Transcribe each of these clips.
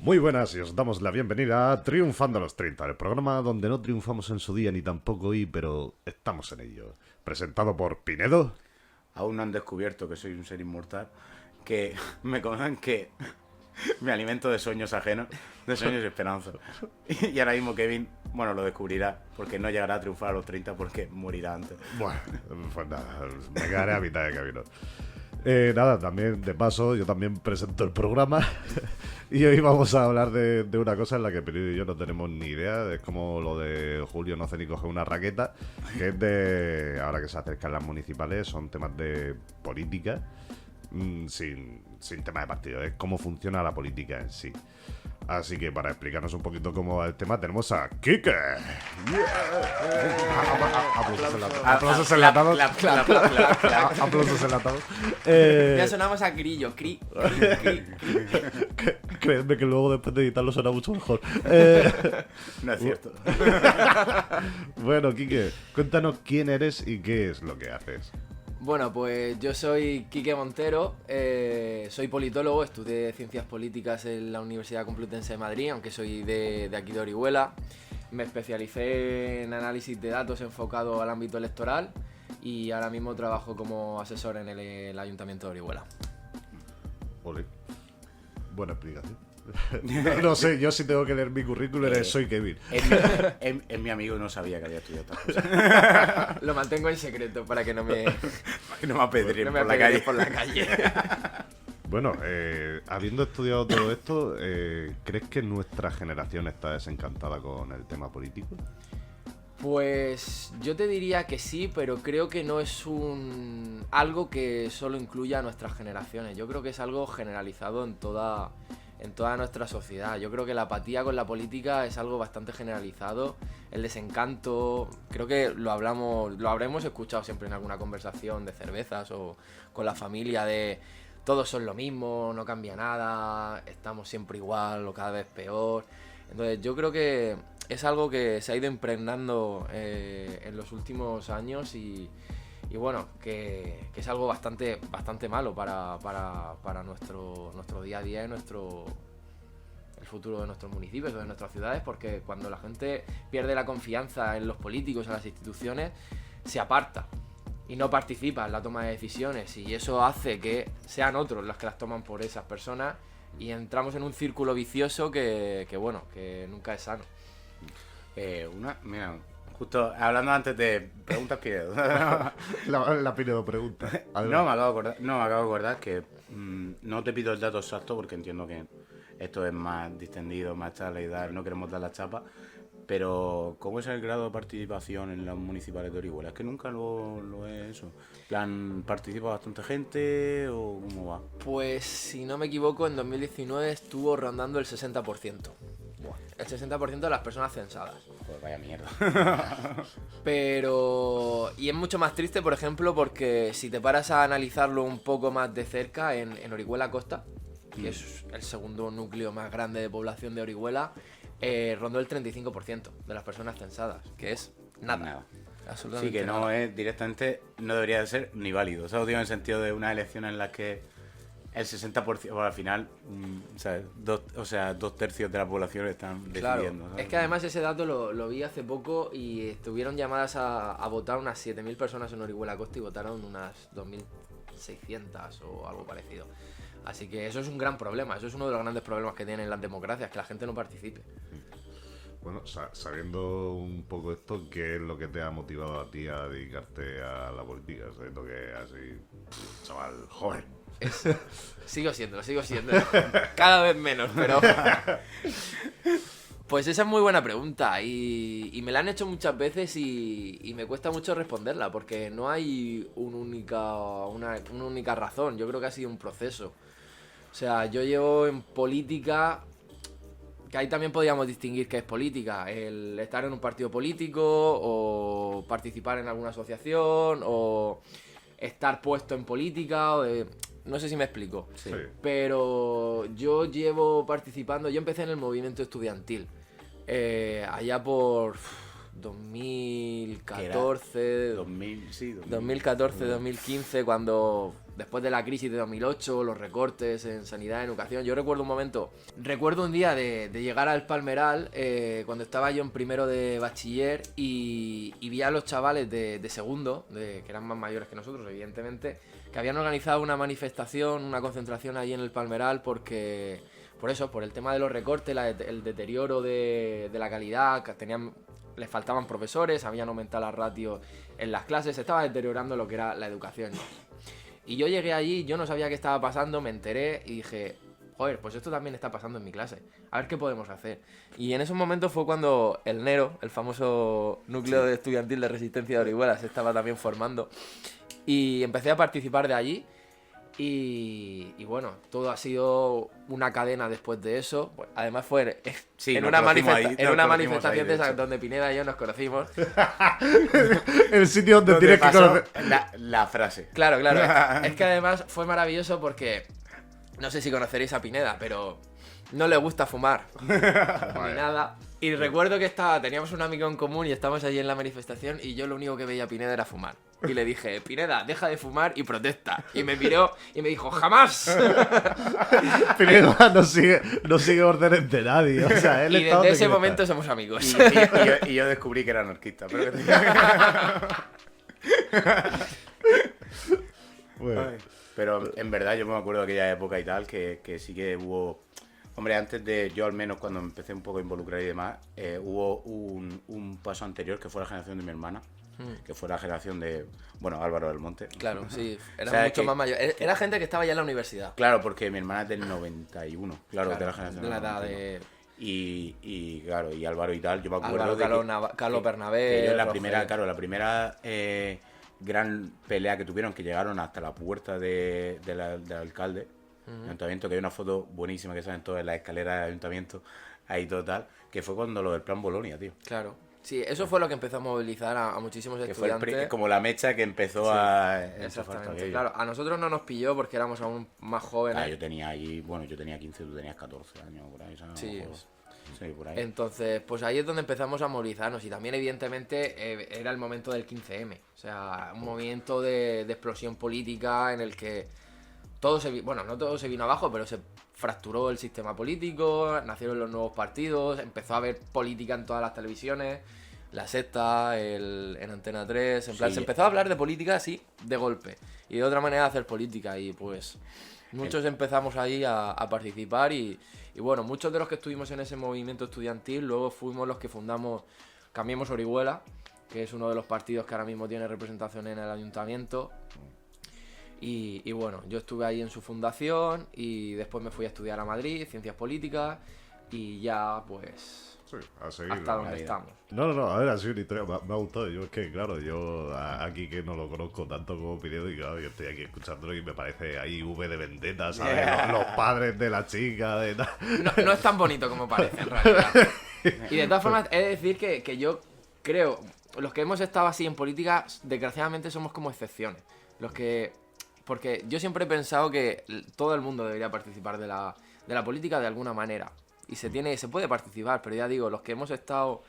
Muy buenas y os damos la bienvenida a Triunfando a los 30, el programa donde no triunfamos en su día ni tampoco hoy, pero estamos en ello. Presentado por Pinedo. Aún no han descubierto que soy un ser inmortal, que me conocen que me alimento de sueños ajenos, de sueños y esperanzas. Y ahora mismo Kevin, bueno, lo descubrirá, porque no llegará a triunfar a los 30 porque morirá antes. Bueno, pues nada, me quedaré a mitad de camino. Nada, también de paso, yo también presento el programa y hoy vamos a hablar de una cosa en la que Pinedo y yo no tenemos ni idea. Es como lo de Julio no hace ni coger una raqueta, que es de, ahora que se acercan las municipales, son temas de política, sin tema de partido, es cómo funciona la política en sí. Así que para explicarnos un poquito cómo va el tema tenemos a Kike. Aplausos enlatados. Aplausos enlatados. Ya sonamos a grillo, Créeme que luego después de editarlo suena mucho mejor. No es cierto. Bueno, Kike, cuéntanos quién eres y qué es lo que haces. Bueno, pues yo soy Quique Montero, soy politólogo, estudié Ciencias Políticas en la Universidad Complutense de Madrid, aunque soy de aquí de Orihuela. Me especialicé en análisis de datos enfocado al ámbito electoral y ahora mismo trabajo como asesor en el Ayuntamiento de Orihuela. Ole. Buena explicación. No sé, yo sí tengo que leer mi currículum, soy Kevin. Es mi amigo y no sabía que había estudiado estas cosas. Lo mantengo en secreto para que no me apedreen por la calle. Bueno, habiendo estudiado todo esto, ¿crees que nuestra generación está desencantada con el tema político? Pues yo te diría que sí, pero creo que no es algo que solo incluya a nuestras generaciones. Yo creo que es algo generalizado en toda nuestra sociedad. Yo creo que la apatía con la política es algo bastante generalizado. El desencanto, creo que lo habremos escuchado siempre en alguna conversación de cervezas o con la familia de todos son lo mismo, no cambia nada, estamos siempre igual o cada vez peor. Entonces yo creo que es algo que se ha ido impregnando en los últimos años y bueno, que es algo bastante malo para nuestro día a día y el futuro de nuestros municipios o de nuestras ciudades, porque cuando la gente pierde la confianza en los políticos, en las instituciones, se aparta y no participa en la toma de decisiones, y eso hace que sean otros los que las toman por esas personas y entramos en un círculo vicioso que nunca es sano. Mira, justo hablando antes de preguntas Pinedo. La Pinedo pregunta. No, me acabo de acordar que no te pido el dato exacto porque entiendo que esto es más distendido, más charla y dar, no queremos dar la chapa. Pero, ¿cómo es el grado de participación en las municipales de Orihuela? Es que nunca lo he eso. ¿En plan, participa bastante gente o cómo va? Pues, si no me equivoco, en 2019 estuvo rondando el 60%. Buah. El 60% de las personas censadas. Joder, vaya mierda. Pero... Y es mucho más triste, por ejemplo, porque si te paras a analizarlo un poco más de cerca, en Orihuela Costa, que es el segundo núcleo más grande de población de Orihuela, rondó el 35% de las personas censadas, que es nada. Absolutamente sí, que no nada. es directamente, no debería de ser ni válido. O sea, lo digo en el sentido de una elección en la que el 60%, bueno, al final, ¿sabes? Dos tercios de la población están decidiendo. Claro, es que además ese dato lo vi hace poco y estuvieron llamadas a votar unas 7.000 personas en Orihuela Costa y votaron unas 2.600 o algo parecido. Así que eso es un gran problema, eso es uno de los grandes problemas que tienen las democracias, que la gente no participe. Bueno, sabiendo un poco esto, ¿qué es lo que te ha motivado a ti a dedicarte a la política? Sabiendo que así, chaval, joven. Sigo siendo, cada vez menos, pero... Pues esa es muy buena pregunta y me la han hecho muchas veces y me cuesta mucho responderla porque no hay una única razón. Yo creo que ha sido un proceso. O sea, yo llevo en política, que ahí también podríamos distinguir qué es política, el estar en un partido político o participar en alguna asociación o estar puesto en política no sé si me explico. Sí. Pero yo llevo participando, yo empecé en el movimiento estudiantil allá por 2014, 2000, sí, 2014, 2015, cuando después de la crisis de 2008, los recortes en sanidad y educación, yo recuerdo un día de llegar al Palmeral, cuando estaba yo en primero de bachiller y vi a los chavales de segundo, que eran más mayores que nosotros, evidentemente, que habían organizado una manifestación, una concentración allí en el Palmeral por el tema de los recortes, el deterioro de la calidad, que les faltaban profesores, habían aumentado las ratios en las clases, se estaba deteriorando lo que era la educación. Y yo llegué allí, yo no sabía qué estaba pasando, me enteré y dije, joder, pues esto también está pasando en mi clase, a ver qué podemos hacer. Y en esos momentos fue cuando el NERO, el famoso núcleo estudiantil de resistencia de Orihuela, se estaba también formando. Y empecé a participar de allí. Y bueno, todo ha sido una cadena después de eso. Pues, además fue en una manifestación de esas donde Pineda y yo nos conocimos. El sitio donde tienes que conocer la frase. Claro. Es que además fue maravilloso porque no sé si conoceréis a Pineda, pero no le gusta fumar ni nada. Y recuerdo que teníamos un amigo en común y estábamos allí en la manifestación y yo lo único que veía a Pineda era fumar. Y le dije, Pineda, deja de fumar y protesta. Y me miró y me dijo, ¡jamás! Pineda no sigue órdenes de nadie. O sea, él y desde ese momento somos amigos. Y yo descubrí que era anarquista. Pero en verdad yo me acuerdo de aquella época y tal, que sí que hubo... Hombre, antes de yo al menos cuando me empecé un poco a involucrar y demás, hubo un paso anterior que fue la generación de mi hermana. Que fue la generación de, Álvaro del Monte. Claro, sí, era mucho más mayor. Era gente que estaba ya en la universidad. Claro, porque mi hermana es del 91, claro de la generación de la edad de... Y claro, y Álvaro y tal, yo me acuerdo Carlos Bernabé, que la primera gran pelea que tuvieron, que llegaron hasta la puerta del alcalde, del ayuntamiento, que hay una foto buenísima que salen todas en las escaleras del ayuntamiento, ahí total, que fue cuando lo del plan Bolonia, tío. Claro. Sí, eso fue lo que empezó a movilizar a muchísimos estudiantes. Fue como la mecha que empezó a... Exactamente, claro. A nosotros no nos pilló porque éramos aún más jóvenes. Yo tenía 15, tú tenías 14 años, por ahí, ¿sabes? Sí. Sí, por ahí. Entonces, pues ahí es donde empezamos a movilizarnos y también evidentemente era el momento del 15M. O sea, un movimiento de explosión política en el que no todo se vino abajo, pero se fracturó el sistema político, nacieron los nuevos partidos, empezó a haber política en todas las televisiones, La Sexta, en Antena 3, en plan, se empezó a hablar de política así, de golpe, y de otra manera de hacer política, y pues muchos empezamos ahí a participar, y bueno, muchos de los que estuvimos en ese movimiento estudiantil, luego fuimos los que fundamos Cambiemos Orihuela, que es uno de los partidos que ahora mismo tiene representación en el ayuntamiento. Y bueno, yo estuve ahí en su fundación y después me fui a estudiar a Madrid, Ciencias Políticas, y ya pues sí, a seguir, hasta donde estamos. No, a ver, ha sido una historia, me ha gustado. Yo es que, claro, yo aquí que no lo conozco tanto como Pinedo, y claro, yo estoy aquí escuchándolo y me parece ahí V de Vendetta, ¿sabes? Los padres de la chica, de tal. No es tan bonito como parece, en realidad. Y de todas formas, he de decir que yo creo, los que hemos estado así en política, desgraciadamente somos como excepciones. Porque yo siempre he pensado que todo el mundo debería participar de la política de alguna manera. Y se puede participar, pero ya digo, los que hemos estado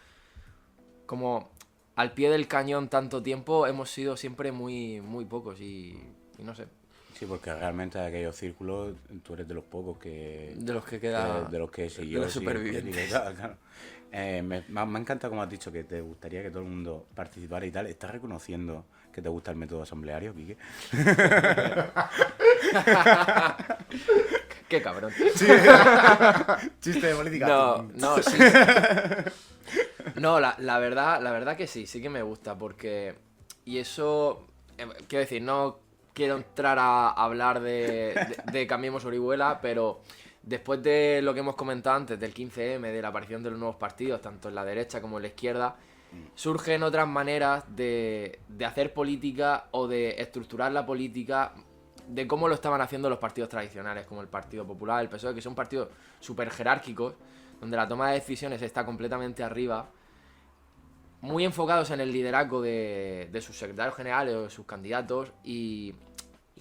como al pie del cañón tanto tiempo, hemos sido siempre muy, muy pocos y no sé. Sí, porque realmente en aquellos círculos tú eres de los pocos que... De los que queda... De los que siguió. De los supervivientes. Claro. Me encanta como has dicho que te gustaría que todo el mundo participara y tal. ¿Estás reconociendo que te gusta el método asambleario, Quique? Qué cabrón. Sí. Chiste de política. No, sí. No, la verdad que sí que me gusta porque... Y eso... quiero decir, no quiero entrar a hablar de Cambiemos Orihuela, pero... Después de lo que hemos comentado antes, del 15M, de la aparición de los nuevos partidos, tanto en la derecha como en la izquierda, surgen otras maneras de hacer política o de estructurar la política de cómo lo estaban haciendo los partidos tradicionales, como el Partido Popular, el PSOE, que son partidos súper jerárquicos, donde la toma de decisiones está completamente arriba, muy enfocados en el liderazgo de sus secretarios generales o de sus candidatos, y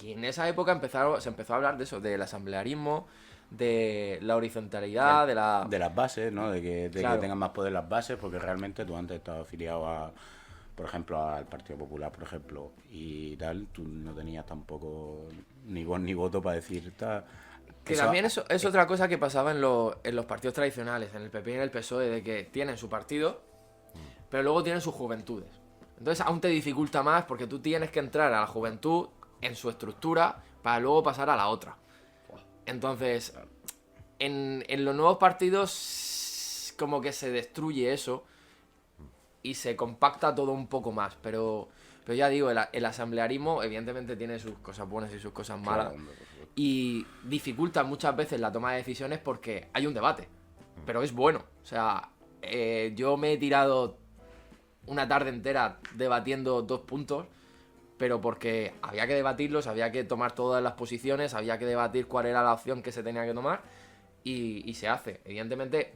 en esa época se empezó a hablar de eso, del asamblearismo, de la horizontalidad, de las bases, ¿no? De que tengan más poder las bases, porque realmente tú antes estabas afiliado por ejemplo, al Partido Popular, por ejemplo, y tal, tú no tenías tampoco ni voz ni voto para decir... Que también eso es otra cosa que pasaba en los partidos tradicionales, en el PP y en el PSOE, de que tienen su partido, pero luego tienen sus juventudes. Entonces aún te dificulta más porque tú tienes que entrar a la juventud en su estructura para luego pasar a la otra. Entonces, en los nuevos partidos como que se destruye eso y se compacta todo un poco más, pero ya digo, el asamblearismo evidentemente tiene sus cosas buenas y sus cosas malas. Claro, hombre, Y dificulta muchas veces la toma de decisiones porque hay un debate. Pero es bueno. O sea, yo me he tirado una tarde entera debatiendo 2 puntos, pero porque había que debatirlos, había que tomar todas las posiciones, había que debatir cuál era la opción que se tenía que tomar y se hace. Evidentemente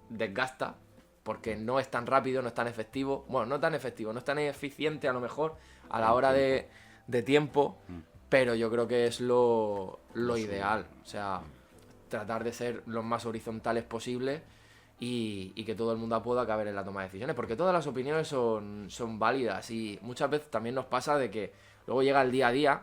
desgasta porque no es tan rápido, no es tan efectivo. Bueno, no tan efectivo, no es tan eficiente a lo mejor a la hora de tiempo. Pero yo creo que es lo ideal. O sea, tratar de ser los más horizontales posibles y que todo el mundo pueda caber en la toma de decisiones. Porque todas las opiniones son válidas. Y muchas veces también nos pasa de que luego llega el día a día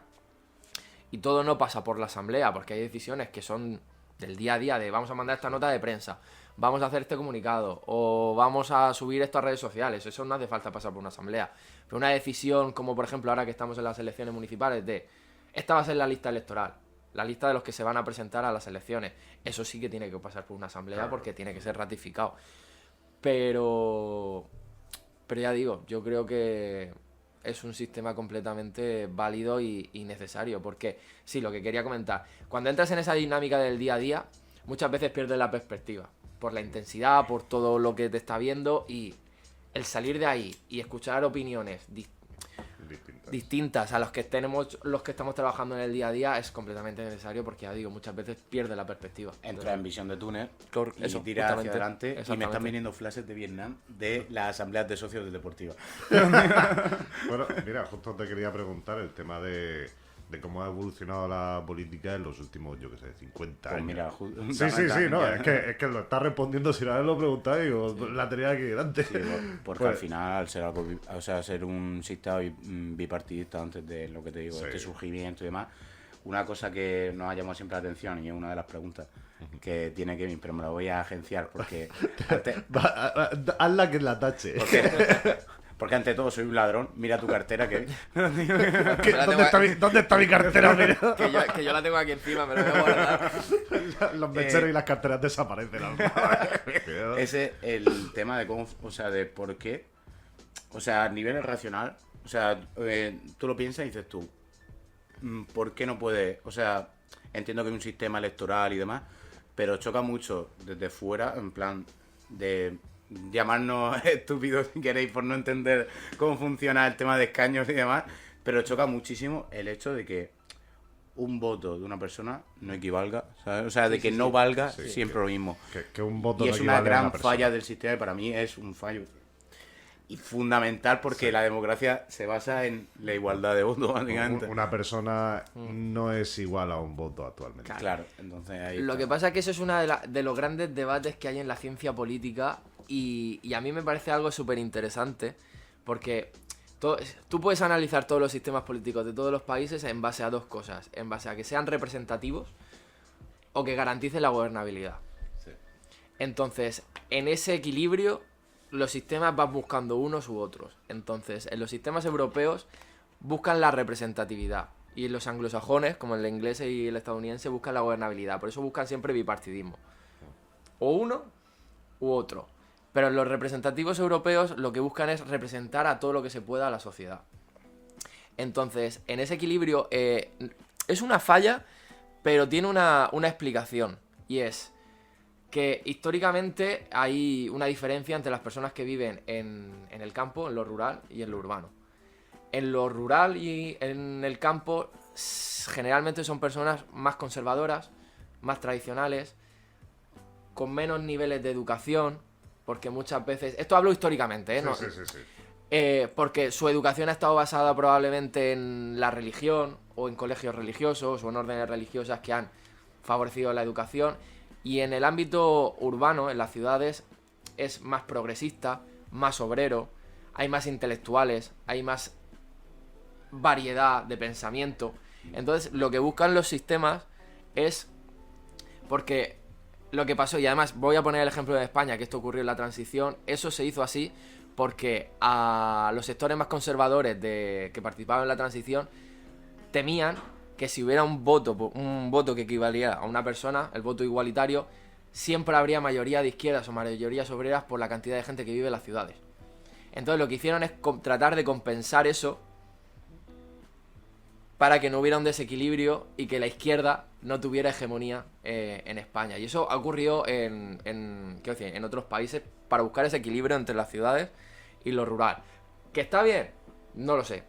y todo no pasa por la asamblea. Porque hay decisiones que son del día a día de vamos a mandar esta nota de prensa, vamos a hacer este comunicado o vamos a subir esto a redes sociales. Eso no hace falta pasar por una asamblea. Pero una decisión como por ejemplo ahora que estamos en las elecciones municipales de... Esta va a ser la lista electoral, la lista de los que se van a presentar a las elecciones. Eso sí que tiene que pasar por una asamblea porque tiene que ser ratificado. Pero ya digo, yo creo que es un sistema completamente válido y necesario. Porque, sí, lo que quería comentar, cuando entras en esa dinámica del día a día, muchas veces pierdes la perspectiva. Por la intensidad, por todo lo que te está viendo y el salir de ahí y escuchar opiniones distintas a los que estamos trabajando en el día a día es completamente necesario porque ya digo, muchas veces pierde la perspectiva. Entra en visión de túnel y eso, tira hacia adelante y me están viniendo flashes de Vietnam de las asambleas de socios de deportiva. Bueno, mira, justo te quería preguntar el tema de cómo ha evolucionado la política en los últimos, yo qué sé, 50 años. Pues mira, sí, no, es que lo está respondiendo sin haberlo preguntado y digo, la tenía aquí delante. Sí, porque al final ser un sistema bipartidista antes de lo que te digo, este surgimiento y demás, una cosa que nos ha llamado siempre la atención y es una de las preguntas que tiene Kevin, pero me la voy a agenciar porque... Hazla que la tache. Porque ante todo soy un ladrón. Mira tu cartera, que... ¿Dónde está mi cartera? Mira? que yo la tengo aquí encima, me la voy a guardar. Los mecheros y las carteras desaparecen. Ese es el tema de cómo... O sea, de por qué... O sea, a nivel racional... O sea, tú lo piensas y dices tú... ¿Por qué no puede...? O sea, entiendo que hay un sistema electoral y demás, pero choca mucho desde fuera, en plan de... llamarnos estúpidos si queréis por no entender cómo funciona el tema de escaños y demás, pero choca muchísimo el hecho de que un voto de una persona no equivalga, ¿sabes? O sea, de que no valga siempre lo mismo. Que un voto y no es una gran persona. falla del sistema y para mí es un fallo y fundamental porque la democracia se basa en la igualdad de votos, básicamente. Una persona no es igual a un voto actualmente. Claro, entonces ahí Lo está. que pasa es que eso es uno de los grandes debates que hay en la ciencia política y a mí me parece algo súper interesante porque tú puedes analizar todos los sistemas políticos de todos los países en base a 2 cosas, en base a que sean representativos o que garanticen la gobernabilidad. Sí. Entonces, en ese equilibrio, los sistemas van buscando unos u otros. Entonces, en los sistemas europeos buscan la representatividad y en los anglosajones, como el inglés y el estadounidense, buscan la gobernabilidad. Por eso buscan siempre bipartidismo. O uno u otro. Pero los representativos europeos lo que buscan es representar a todo lo que se pueda a la sociedad. Entonces, en ese equilibrio es una falla, pero tiene una explicación. Y es que históricamente hay una diferencia entre las personas que viven en el campo, en lo rural y en lo urbano. En lo rural y en el campo generalmente son personas más conservadoras, más tradicionales, con menos niveles de educación, porque muchas veces... Esto hablo históricamente, ¿eh? Sí. Porque su educación ha estado basada probablemente en la religión, o en colegios religiosos, o en órdenes religiosas que han favorecido la educación. Y en el ámbito urbano, en las ciudades, es más progresista, más obrero, hay más intelectuales, hay más variedad de pensamiento. Entonces, lo que buscan los sistemas es... Porque lo que pasó, y además voy a poner el ejemplo de España, que esto ocurrió en la transición, eso se hizo así porque a los sectores más conservadores que participaban en la transición temían que si hubiera un voto que equivaliera a una persona, el voto igualitario, siempre habría mayoría de izquierdas o mayorías obreras por la cantidad de gente que vive en las ciudades. Entonces lo que hicieron es tratar de compensar eso para que no hubiera un desequilibrio y que la izquierda no tuviera hegemonía en España. Y eso ha ocurrido en otros países para buscar ese equilibrio entre las ciudades y lo rural. ¿Que está bien? No lo sé.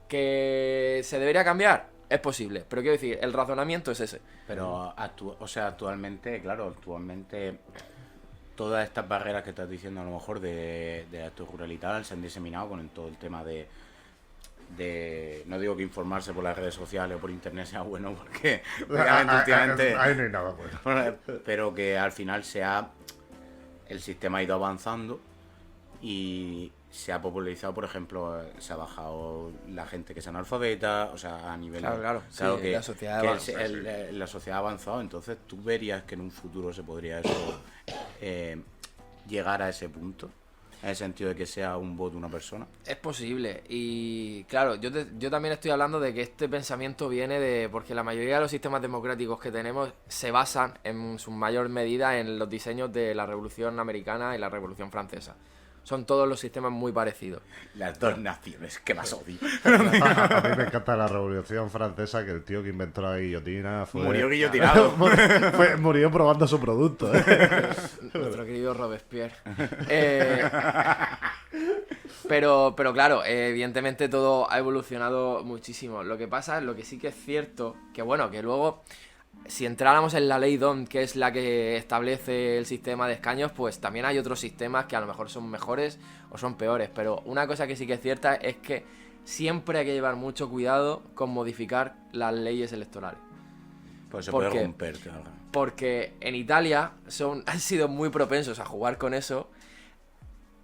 ¿Que se debería cambiar? Es posible. Pero quiero decir, el razonamiento es ese. Pero, actualmente todas estas barreras que estás diciendo a lo mejor de acto rural y tal se han diseminado con todo el tema de no digo que informarse por las redes sociales o por internet sea bueno, porque obviamente últimamente ahí no hay nada bueno. Pero que al final el sistema ha ido avanzando y se ha popularizado, por ejemplo, se ha bajado la gente que es analfabeta, o sea, a nivel... Claro, sí, que la sociedad la sociedad ha avanzado, entonces tú verías que en un futuro se podría eso llegar a ese punto, en el sentido de que sea un voto una persona. Es posible. Y claro, yo también estoy hablando de que este pensamiento viene porque la mayoría de los sistemas democráticos que tenemos se basan en su mayor medida en los diseños de la Revolución Americana y la Revolución Francesa. Son todos los sistemas muy parecidos. Las dos naciones que más odio. A mí me encanta la Revolución Francesa, que el tío que inventó la guillotina murió guillotinado. Murió probando su producto. Nuestro querido Robespierre. Pero claro, evidentemente todo ha evolucionado muchísimo. Lo que pasa, lo que sí que es cierto, que bueno, que luego... Si entráramos en la ley D'Hondt, que es la que establece el sistema de escaños, pues también hay otros sistemas que a lo mejor son mejores o son peores. Pero una cosa que sí que es cierta es que siempre hay que llevar mucho cuidado con modificar las leyes electorales. Pues se puede romper, claro. Porque en Italia han sido muy propensos a jugar con eso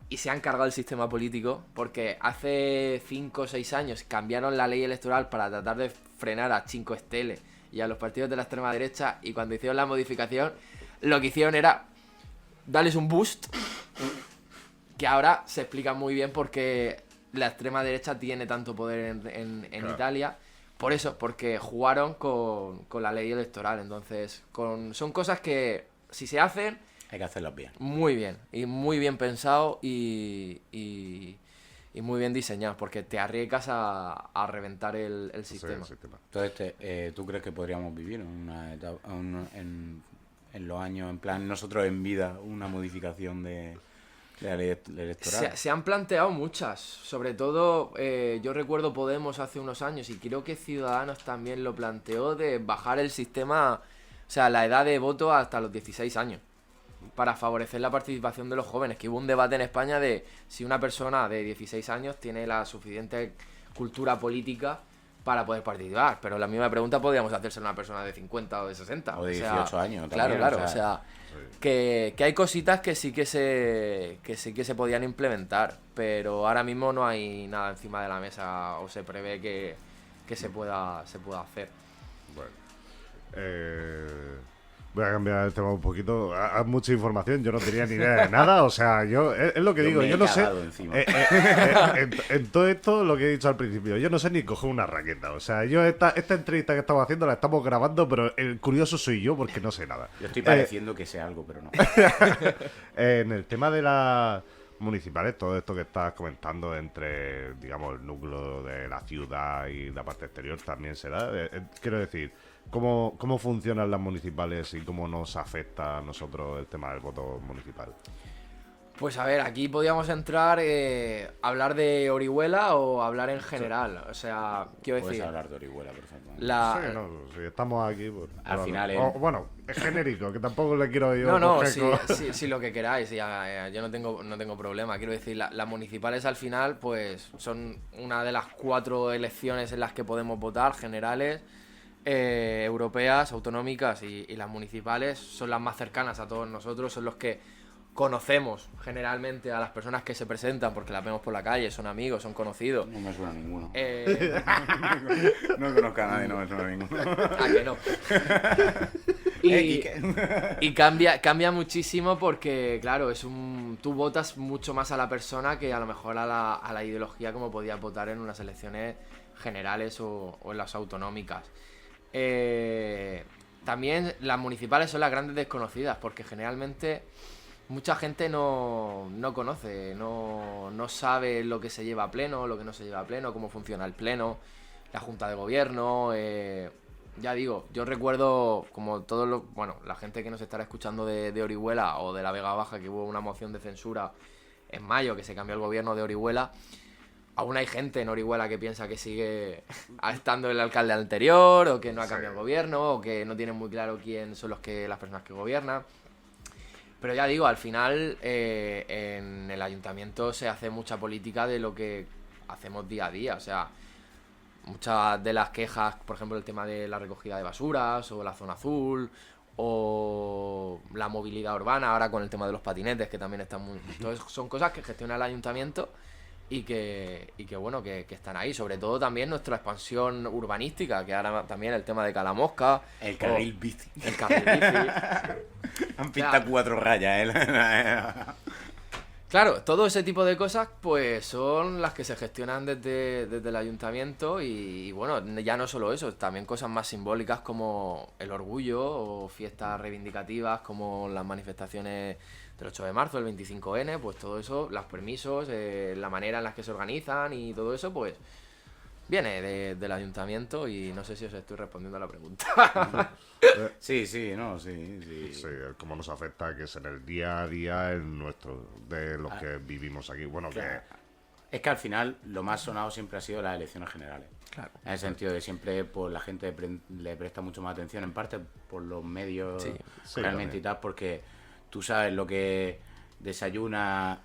y se han cargado el sistema político, porque hace 5 o 6 años cambiaron la ley electoral para tratar de frenar a Cinque Stelle y a los partidos de la extrema derecha, y cuando hicieron la modificación, lo que hicieron era darles un boost, que ahora se explica muy bien porque la extrema derecha tiene tanto poder en claro. Italia, por eso, porque jugaron con la ley electoral. Entonces, son cosas que, si se hacen, hay que hacerlas bien. Muy bien, y muy bien pensado y muy bien diseñado, porque te arriesgas a reventar el sistema. Sí. Entonces, ¿tú crees que podríamos vivir en una etapa, en los años, en plan, nosotros en vida, una modificación de la ley electoral? Se han planteado muchas, sobre todo, yo recuerdo Podemos hace unos años, y creo que Ciudadanos también lo planteó, de bajar el sistema, o sea, la edad de voto hasta los 16 años. Para favorecer la participación de los jóvenes, que hubo un debate en España de si una persona de 16 años tiene la suficiente cultura política para poder participar, pero la misma pregunta podríamos hacerse a una persona de 50 o de 60. O de 18 años también. Claro, o sea, sí. que hay cositas que sí que se podían implementar, pero ahora mismo no hay nada encima de la mesa, o se prevé que se pueda hacer. Bueno, voy a cambiar el tema un poquito. Hay mucha información, yo no tenía ni idea de nada. O sea, es lo que digo, yo no sé. En todo esto, lo que he dicho al principio, yo no sé ni coger una raqueta. O sea, esta entrevista que estamos haciendo la estamos grabando, pero el curioso soy yo porque no sé nada. Yo estoy pareciendo que sé algo, pero no. En el tema de las municipales, todo esto que estás comentando entre, digamos, el núcleo de la ciudad y la parte exterior también se da. Quiero decir, ¿cómo funcionan las municipales y cómo nos afecta a nosotros el tema del voto municipal? Pues a ver, aquí podríamos entrar, hablar de Orihuela o hablar en general. O sea, quiero decir... Puedes hablar de Orihuela, perfectamente. Si estamos aquí... Pues, al final... bueno, es genérico, que tampoco le quiero yo... Sí, lo que queráis. Yo no tengo problema. Quiero decir, las municipales al final, pues, son una de las 4 elecciones en las que podemos votar, generales, europeas, autonómicas, y las municipales son las más cercanas a todos nosotros, son los que conocemos generalmente a las personas que se presentan porque las vemos por la calle, son amigos, son conocidos. No me suena ninguno. No conozco a nadie, no me suena ninguno. ¿A que no? Y cambia muchísimo porque, claro, tú votas mucho más a la persona que a lo mejor a la ideología como podías votar en unas elecciones generales o en las autonómicas. También las municipales son las grandes desconocidas porque generalmente mucha gente no conoce, no sabe lo que se lleva a pleno, lo que no se lleva a pleno, cómo funciona el pleno, la junta de gobierno. Ya digo, yo recuerdo como la gente que nos estará escuchando de Orihuela o de la Vega Baja, que hubo una moción de censura en mayo que se cambió el gobierno de Orihuela. Aún hay gente en Orihuela que piensa que sigue estando el alcalde anterior o que no ha cambiado el gobierno o que no tienen muy claro quién son las personas que gobiernan. Pero ya digo, al final en el ayuntamiento se hace mucha política de lo que hacemos día a día. O sea, muchas de las quejas, por ejemplo, el tema de la recogida de basuras o la zona azul o la movilidad urbana, ahora con el tema de los patinetes, que también están muy... Entonces son cosas que gestiona el ayuntamiento y que están ahí. Sobre todo también nuestra expansión urbanística, que ahora también el tema de Calamosca. El carril bici. El carril bici. Han pintado 4 rayas, Claro, todo ese tipo de cosas pues son las que se gestionan desde el ayuntamiento y bueno, ya no solo eso, también cosas más simbólicas como el orgullo o fiestas reivindicativas como las manifestaciones del 8 de marzo, el 25N, pues todo eso, los permisos, la manera en la que se organizan y todo eso, pues viene del ayuntamiento y no sé si os estoy respondiendo a la pregunta. Sí. Sí, cómo nos afecta, que es en el día a día de los que vivimos aquí. Bueno, claro. Es que al final lo más sonado siempre ha sido las elecciones generales. Claro. En el sentido de siempre pues la gente le presta mucho más atención, en parte por los medios realmente también. y tal, porque tú sabes lo que desayuna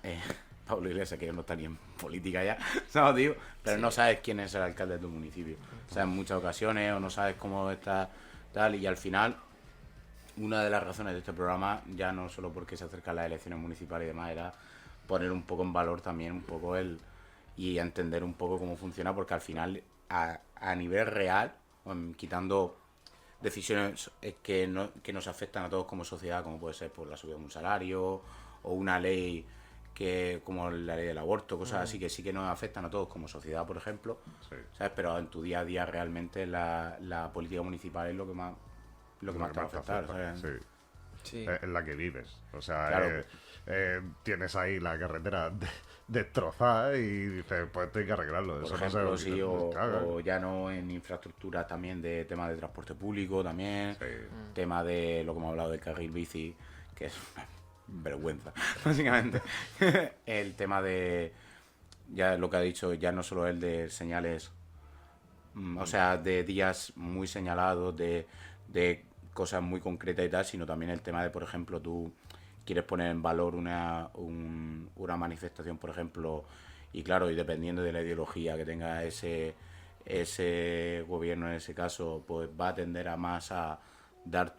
Pablo Iglesias, que no está ni en política ya, no digo, pero no sabes quién es el alcalde de tu municipio. O sea, en muchas ocasiones, o no sabes cómo está tal, y al final una de las razones de este programa, ya no solo porque se acercan las elecciones municipales y demás, era poner un poco en valor también un poco y entender un poco cómo funciona, porque al final a nivel real, quitando decisiones que nos afectan a todos como sociedad, como puede ser por la subida de un salario o una ley como la ley del aborto, cosas así que sí que nos afectan a todos como sociedad, por ejemplo, ¿sabes? Pero en tu día a día realmente la política municipal es lo que más te va a afectar, ¿sabes? Sí. Es la que vives. O sea, claro. Tienes ahí la carretera destrozada y dices, pues hay que arreglarlo. Por eso ejemplo, no sé, sí, o ya no en infraestructura también de tema de transporte público también, tema de lo que hemos hablado del carril bici, que es vergüenza, básicamente. El tema de, ya lo que ha dicho, ya no solo el de señales, o sea, de días muy señalados, de cosas muy concretas y tal, sino también el tema de, por ejemplo, tú quieres poner en valor una manifestación, por ejemplo, y claro, y dependiendo de la ideología que tenga ese gobierno en ese caso, pues va a tender a más a dar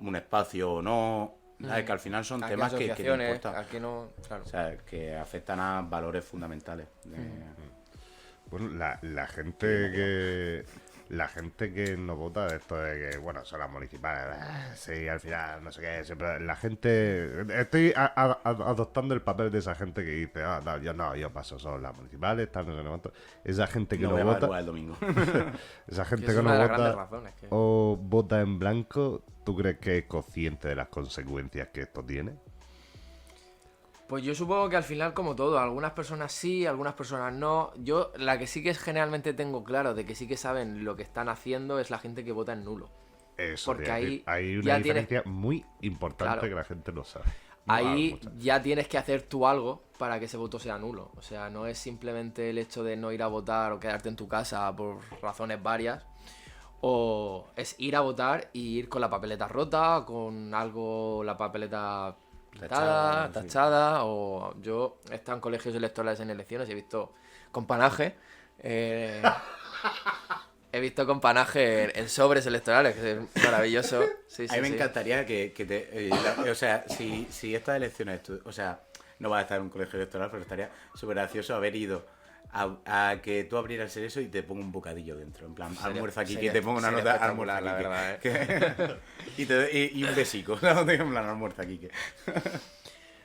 un espacio o no, ¿sabes? Que al final son temas que te importan. Aquí no, claro. O sea, que afectan a valores fundamentales. Bueno, la gente que no vota, esto de que, bueno, son las municipales, sí, al final, no sé qué, siempre, la gente, estoy adoptando el papel de esa gente que dice, yo paso, son las municipales, tal, no sé cuánto. Esa gente que no vota, el domingo. Esa gente que no vota o vota en blanco, ¿tú crees que es consciente de las consecuencias que esto tiene? Pues yo supongo que al final, como todo, algunas personas sí, algunas personas no. Yo, la que sí que generalmente tengo claro de que sí que saben lo que están haciendo es la gente que vota en nulo. Eso, porque ahí hay una diferencia muy importante que la gente no sabe. Ahí ya tienes que hacer tú algo para que ese voto sea nulo. O sea, no es simplemente el hecho de no ir a votar o quedarte en tu casa por razones varias. O es ir a votar y ir con la papeleta rota, con algo, la papeleta tachada, o yo he estado en colegios electorales en elecciones y he visto con panaje he visto con panaje en sobres electorales, que es maravilloso, Sí, A mí me sí. encantaría que te... o sea, si estas elecciones... o sea, no vas a estar en un colegio electoral, pero estaría súper gracioso haber ido a que tú abrieras eso y te ponga un bocadillo dentro. En plan, almuerza aquí, que te ponga una nota, almuerza aquí. la verdad, Y un besico, ¿no? En plan, almuerza aquí.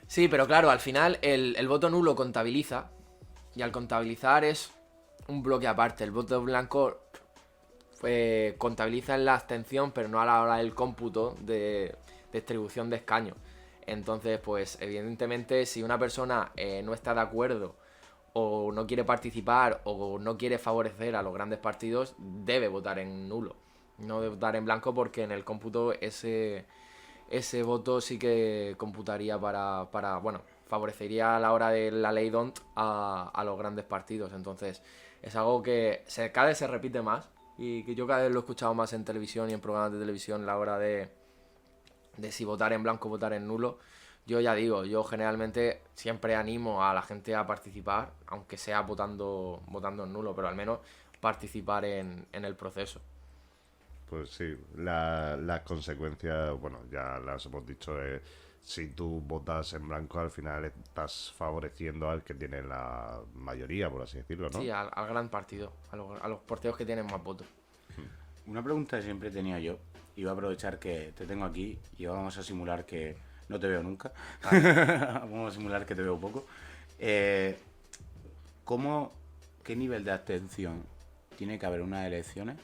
Sí, pero claro, al final el voto nulo contabiliza. Y al contabilizar es un bloque aparte. El voto blanco contabiliza en la abstención, pero no a la hora del cómputo de distribución de escaños. Entonces, pues evidentemente, si una persona no está de acuerdo o no quiere participar o no quiere favorecer a los grandes partidos, debe votar en nulo. No debe votar en blanco porque en el cómputo ese voto sí que computaría para bueno, favorecería a la hora de la ley DONT a los grandes partidos. Entonces, es algo que cada vez se repite más y que yo cada vez lo he escuchado más en televisión y en programas de televisión a la hora de si votar en blanco o votar en nulo. Yo ya digo, yo generalmente siempre animo a la gente a participar, aunque sea votando en nulo, pero al menos participar en el proceso. Pues sí, las consecuencias, bueno, ya las hemos dicho, si tú votas en blanco al final estás favoreciendo al que tiene la mayoría, por así decirlo, ¿no? Sí, al gran partido, a los partidos que tienen más votos. Una pregunta que siempre he tenido yo, y voy a aprovechar que te tengo aquí y vamos a simular que no te veo nunca. Vamos a simular que te veo poco. ¿Qué nivel de abstención tiene que haber en unas elecciones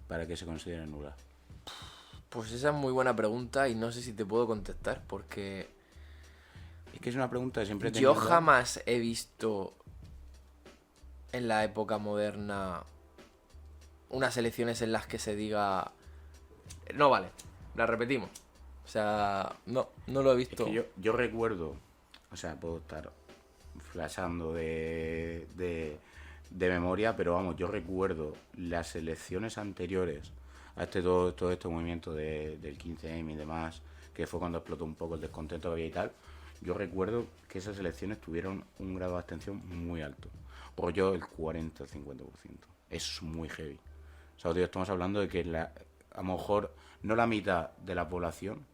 para que se consideren nulas? Pues esa es muy buena pregunta y no sé si te puedo contestar porque Es que es una pregunta que siempre he yo tenido. jamás he visto en la época moderna unas elecciones en las que se diga no vale, la repetimos. O sea, no lo he Es visto. que yo recuerdo, o sea, puedo estar flashando de memoria, pero vamos, yo recuerdo las elecciones anteriores a todo este movimiento del 15M y demás, que fue cuando explotó un poco el descontento que había y tal. Yo recuerdo que esas elecciones tuvieron un grado de abstención muy alto, rollo el 40 o 50%. Es muy heavy. O sea, tío, estamos hablando de que a lo mejor no la mitad de la población,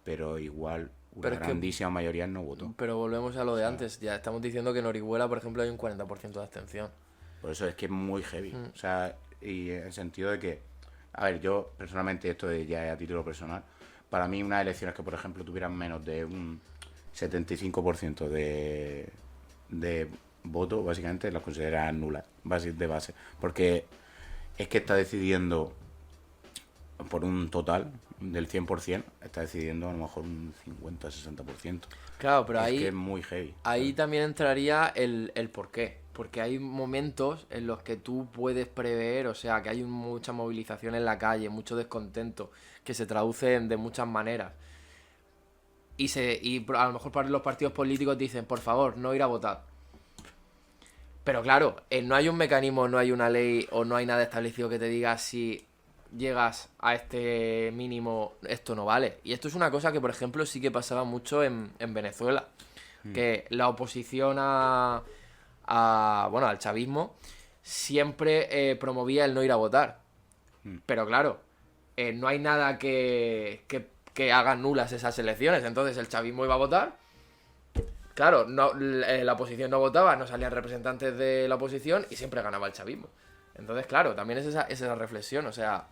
pero igual una Pero es que- grandísima mayoría no votó. Pero volvemos a lo de antes. Ya estamos diciendo que en Orihuela, por ejemplo, hay un 40% de abstención. Por eso es que es muy heavy. O sea, y en el sentido de que, a ver, yo personalmente, esto ya es a título personal, para mí unas elecciones que, por ejemplo, tuvieran menos de un 75% de voto, básicamente las consideran nulas, de base. Porque es que está decidiendo por un total del 100%, está decidiendo a lo mejor un 50-60%. Claro, pero Es ahí que es muy heavy. Ahí también entraría el por qué. Porque hay momentos en los que tú puedes prever, o sea, que hay mucha movilización en la calle, mucho descontento, que se traducen de muchas maneras. Y a lo mejor para los partidos políticos dicen, por favor, no ir a votar. Pero claro, no hay un mecanismo, no hay una ley o no hay nada establecido que te diga si llegas a este mínimo, esto no vale. Y esto es una cosa que, por ejemplo, sí que pasaba mucho en Venezuela. Que la oposición bueno, al chavismo siempre promovía el no ir a votar. Pero claro, no hay nada que haga nulas esas elecciones. Entonces el chavismo iba a votar. Claro, la oposición no votaba, no salían representantes de la oposición y siempre ganaba el chavismo. Entonces, claro, también es esa reflexión, o sea,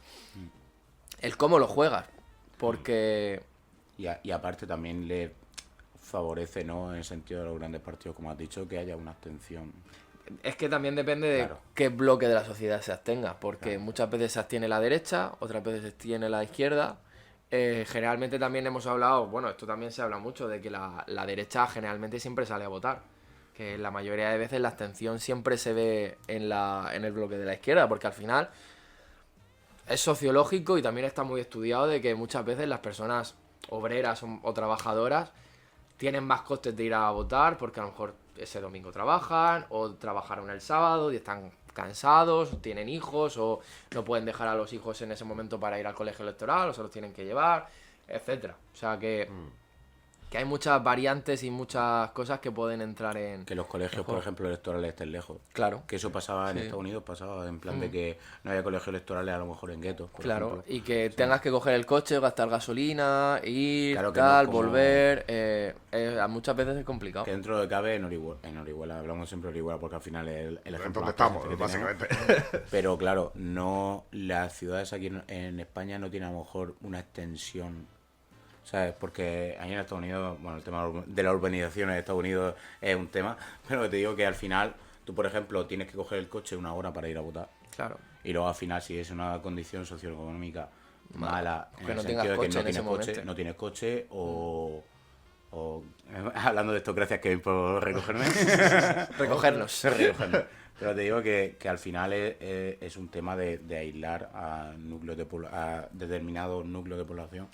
el cómo lo juegas. Porque... Y aparte también le favorece, ¿no? En el sentido de los grandes partidos, como has dicho, que haya una abstención. Es que también depende de Claro. qué bloque de la sociedad se abstenga, porque muchas veces se abstiene la derecha, otras veces se abstiene la izquierda. Generalmente también hemos hablado, bueno, esto también se habla mucho, de que la derecha generalmente siempre sale a votar. Que la mayoría de veces la abstención siempre se ve en el bloque de la izquierda, porque al final es sociológico y también está muy estudiado de que muchas veces las personas obreras o trabajadoras tienen más costes de ir a votar porque a lo mejor ese domingo trabajan o trabajaron el sábado y están cansados, tienen hijos o no pueden dejar a los hijos en ese momento para ir al colegio electoral o se los tienen que llevar, etcétera. O sea que que hay muchas variantes y muchas cosas que pueden entrar en... Que los colegios, por ejemplo, electorales estén lejos. Claro. Que eso pasaba en Sí. Estados Unidos, pasaba en plan de que no había colegios electorales a lo mejor en guetos, por Claro, ejemplo. y que tengas que coger el coche, gastar gasolina, ir, Claro que tal, no como- volver... muchas veces es complicado. Que dentro de cabe en Orihuela, hablamos siempre de Orihuela porque al final es el ejemplo ¿Dónde más estamos? presente que tenemos. Básicamente. Pero claro, no, las ciudades aquí en España no tienen a lo mejor una extensión, ¿sabes? Porque ahí en Estados Unidos, bueno, el tema de la urbanización en Estados Unidos es un tema, pero te digo que al final, tú por ejemplo, tienes que coger el coche 1 hora para ir a votar. Claro. Y luego al final, si es una condición socioeconómica mala, que en el no sentido tengas de que coche no en tienes ese coche, momento. no tienes coche hablando de esto, gracias Kevin por recogerme. Recogernos. Pero te digo que al final es un tema de aislar a núcleos a determinados núcleos de población.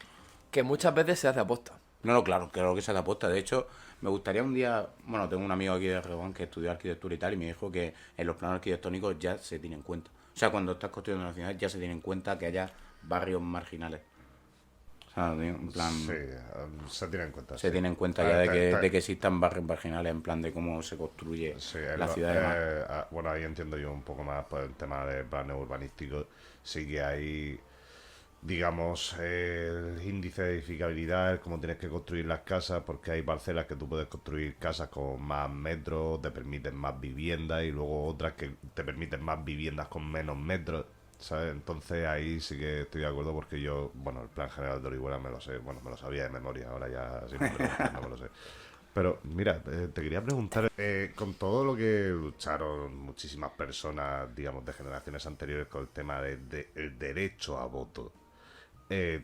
Que muchas veces se hace aposta. No, claro que se aposta. De hecho, me gustaría un día... Bueno, tengo un amigo aquí de Regón que estudió arquitectura y tal, y me dijo que en los planos arquitectónicos ya se tiene en cuenta. O sea, cuando estás construyendo una ciudad ya se tiene en cuenta que haya barrios marginales. O sea, en plan... Sí, se tiene en cuenta. Se sí. tiene en cuenta ya de que existan barrios marginales en plan de cómo se construye Sí, la ciudad. Y demás. bueno, ahí entiendo yo un poco más por el tema de planes urbanísticos. Sí que hay, digamos, el índice de edificabilidad, el cómo tienes que construir las casas, porque hay parcelas que tú puedes construir casas con más metros, te permiten más viviendas, y luego otras que te permiten más viviendas con menos metros, ¿sabes? Entonces ahí sí que estoy de acuerdo, porque yo, bueno, el plan general de Orihuela me lo sé, bueno, me lo sabía de memoria, ahora ya sí no me lo sé. Pero mira, te quería preguntar, con todo lo que lucharon muchísimas personas, digamos, de generaciones anteriores con el tema el derecho a voto,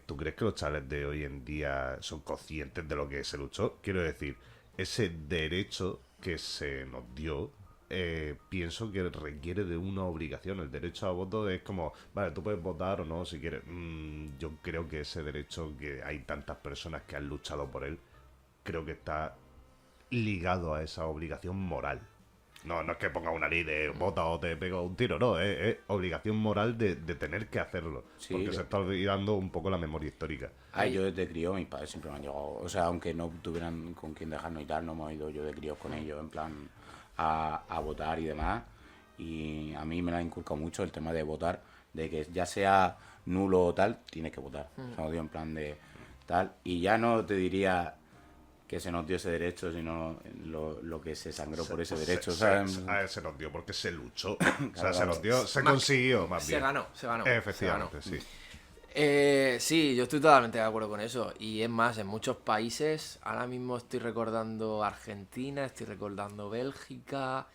¿tú crees que los chavales de hoy en día son conscientes de lo que se luchó? Quiero decir, ese derecho que se nos dio, pienso que requiere de una obligación. El derecho a voto es como, vale, tú puedes votar o no si quieres. Yo creo que ese derecho, que hay tantas personas que han luchado por él, creo que está ligado a esa obligación moral. No es que ponga una ley de vota o te pego un tiro, no, es obligación moral de tener que hacerlo. Sí, porque se está olvidando un poco la memoria histórica. Yo desde crío, mis padres siempre me han llevado, o sea, aunque no tuvieran con quién dejarnos y tal, no hemos ido yo de críos con ellos, en plan, a votar y demás. Y a mí me lo ha inculcado mucho el tema de votar, de que ya sea nulo o tal, tienes que votar. O sea, digo, en plan de tal. Y ya no te diría que se nos dio ese derecho, sino lo que se sangró por ese derecho. Se nos dio porque se luchó. O sea, se nos dio, se consiguió más bien. Se ganó. Efectivamente, sí. Sí, yo estoy totalmente de acuerdo con eso. Y es más, en muchos países, ahora mismo estoy recordando Argentina, estoy recordando Bélgica,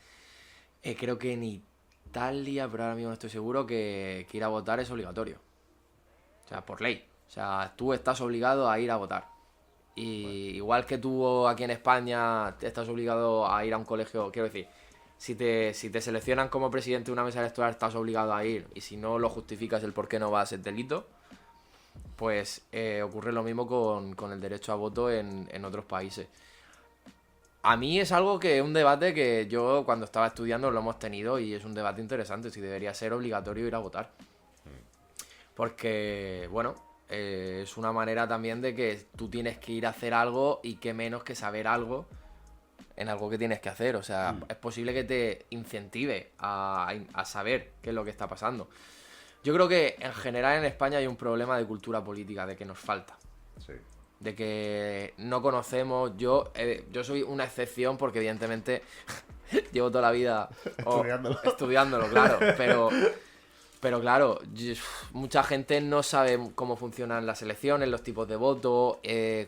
creo que en Italia, pero ahora mismo no estoy seguro, que ir a votar es obligatorio. O sea, por ley. O sea, tú estás obligado a ir a votar. Y igual que tú aquí en España estás obligado a ir a un colegio, quiero decir, si te seleccionan como presidente de una mesa electoral estás obligado a ir, y si no lo justificas el por qué no vas, es delito. Pues ocurre lo mismo con el derecho a voto en otros países. A mí es algo que es un debate que yo cuando estaba estudiando lo hemos tenido, y es un debate interesante, si debería ser obligatorio ir a votar. Porque, bueno, es una manera también de que tú tienes que ir a hacer algo, y qué menos que saber algo en algo que tienes que hacer. O sea, es posible que te incentive a saber qué es lo que está pasando. Yo creo que en general en España hay un problema de cultura política, de que nos falta. Sí. De que no conocemos. Yo soy una excepción porque evidentemente llevo toda la vida estudiándolo, claro. Pero claro, mucha gente no sabe cómo funcionan las elecciones, los tipos de voto,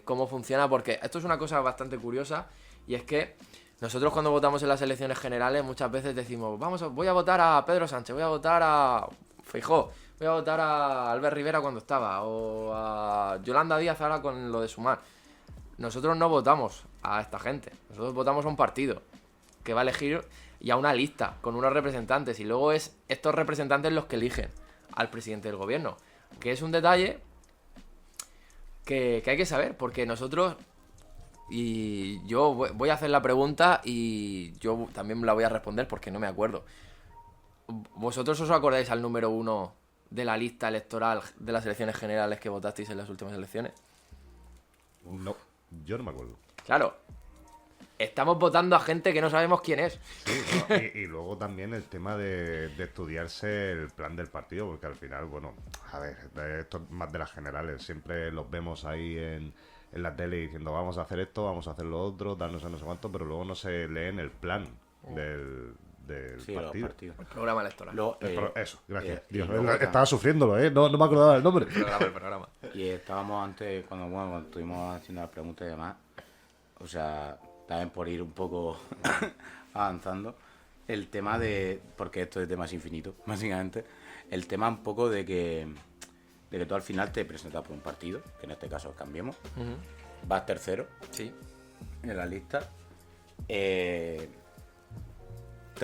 cómo funciona, porque esto es una cosa bastante curiosa, y es que nosotros cuando votamos en las elecciones generales muchas veces decimos, voy a votar a Pedro Sánchez, voy a votar a Feijóo, voy a votar a Albert Rivera cuando estaba, o a Yolanda Díaz ahora con lo de Sumar. Nosotros no votamos a esta gente, nosotros votamos a un partido que va a elegir, y a una lista con unos representantes, y luego es estos representantes los que eligen al presidente del gobierno, que es un detalle que hay que saber, porque nosotros, y yo voy a hacer la pregunta y yo también la voy a responder porque no me acuerdo. ¿Vosotros os acordáis al número 1 de la lista electoral de las elecciones generales que votasteis en las últimas elecciones? No. Yo no me acuerdo. Claro, estamos votando a gente que no sabemos quién es. Sí, no, y luego también el tema de estudiarse el plan del partido, porque al final, bueno, a ver, esto es más de las generales, siempre los vemos ahí en la tele diciendo vamos a hacer esto, vamos a hacer lo otro, tal, no sé cuánto, pero luego no se leen el plan del Sí, partido. los partidos. El programa electoral. Eso, gracias. y Dios, luego estaba sufriéndolo, no me acordaba del nombre. El programa. Y estábamos antes, cuando estuvimos haciendo las preguntas y demás, o sea, también por ir un poco avanzando, el tema de, porque esto de temas infinitos, básicamente, el tema un poco de que tú al final te presentas por un partido, que en este caso Cambiemos, vas tercero Sí. en la lista, te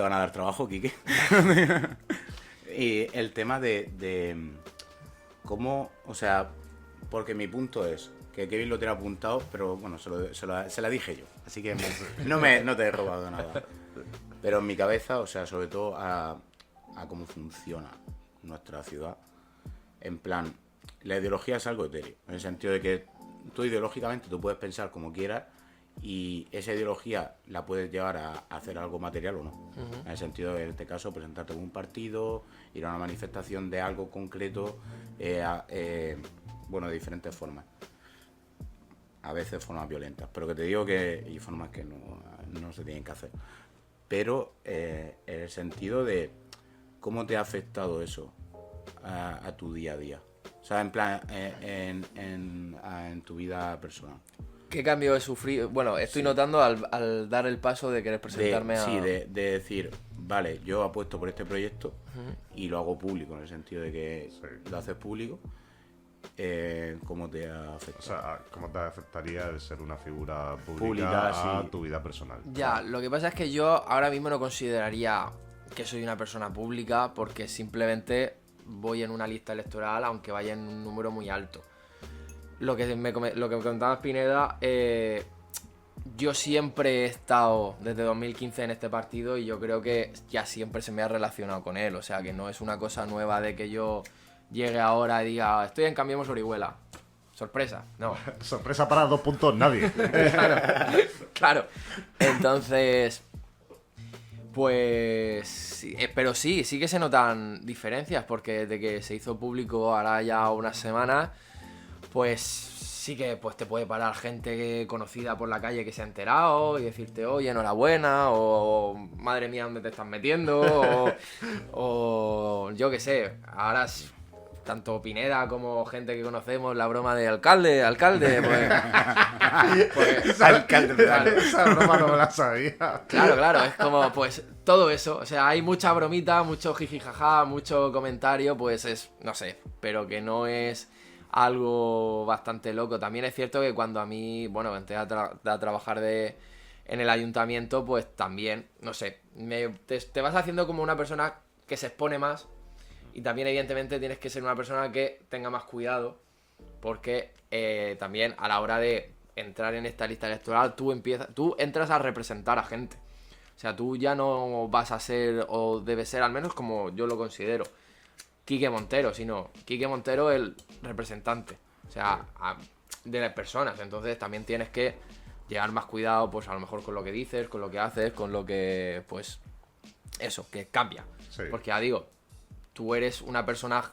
van a dar trabajo, Quique. Y el tema de cómo, o sea, porque mi punto es que Kevin lo tiene apuntado, pero bueno, se la dije yo, así que no te he robado nada. Pero en mi cabeza, o sea, sobre todo a cómo funciona nuestra ciudad, en plan, la ideología es algo etéreo, en el sentido de que tú ideológicamente tú puedes pensar como quieras y esa ideología la puedes llevar a hacer algo material o no. En el sentido de, en este caso, presentarte con un partido, ir a una manifestación de algo concreto, bueno, de diferentes formas. A veces formas violentas, pero que te digo que hay formas que no se tienen que hacer. Pero en el sentido de cómo te ha afectado eso a tu día a día. O sea, en plan, en tu vida personal. ¿Qué cambio he sufrido? Bueno, estoy notando al dar el paso de querer presentarme a... Sí, de decir, vale, yo apuesto por este proyecto y lo hago público, en el sentido de que lo haces público. ¿Cómo te afecta? O sea, ¿cómo te afectaría el ser una figura pública Pública, a sí. tu vida personal? Ya, lo que pasa es que yo ahora mismo no consideraría que soy una persona pública porque simplemente voy en una lista electoral aunque vaya en un número muy alto. Lo que me comentaba Pineda, yo siempre he estado desde 2015 en este partido y yo creo que ya siempre se me ha relacionado con él, o sea que no es una cosa nueva de que yo llegue ahora y diga estoy en Cambiemos Orihuela. Sorpresa, no. Sorpresa para 2 puntos, nadie. Claro. Entonces, pues... sí, pero sí que se notan diferencias porque desde que se hizo público ahora ya unas semanas, pues sí que pues te puede parar gente conocida por la calle que se ha enterado y decirte, oye, enhorabuena, o madre mía, ¿dónde te estás metiendo? O yo qué sé, ahora tanto Pineda como gente que conocemos, la broma de alcalde, pues Alcalde, claro. Esa broma no me la sabía. Claro, es como, pues, todo eso. O sea, hay mucha bromita, mucho jijijaja, mucho comentario, pues es, no sé, pero que no es algo bastante loco. También es cierto que cuando a mí, bueno, entré a trabajar en el ayuntamiento, pues también, no sé, te vas haciendo como una persona que se expone más y también, evidentemente, tienes que ser una persona que tenga más cuidado porque también a la hora de entrar en esta lista electoral, tú entras a representar a gente. O sea, tú ya no vas a ser, o debes ser, al menos como yo lo considero, Quique Montero, sino Quique Montero el representante. O sea, de las personas. Entonces también tienes que llevar más cuidado, pues a lo mejor con lo que dices, con lo que haces, con lo que, pues, eso, que cambia. Sí. Porque ya digo, tú eres una persona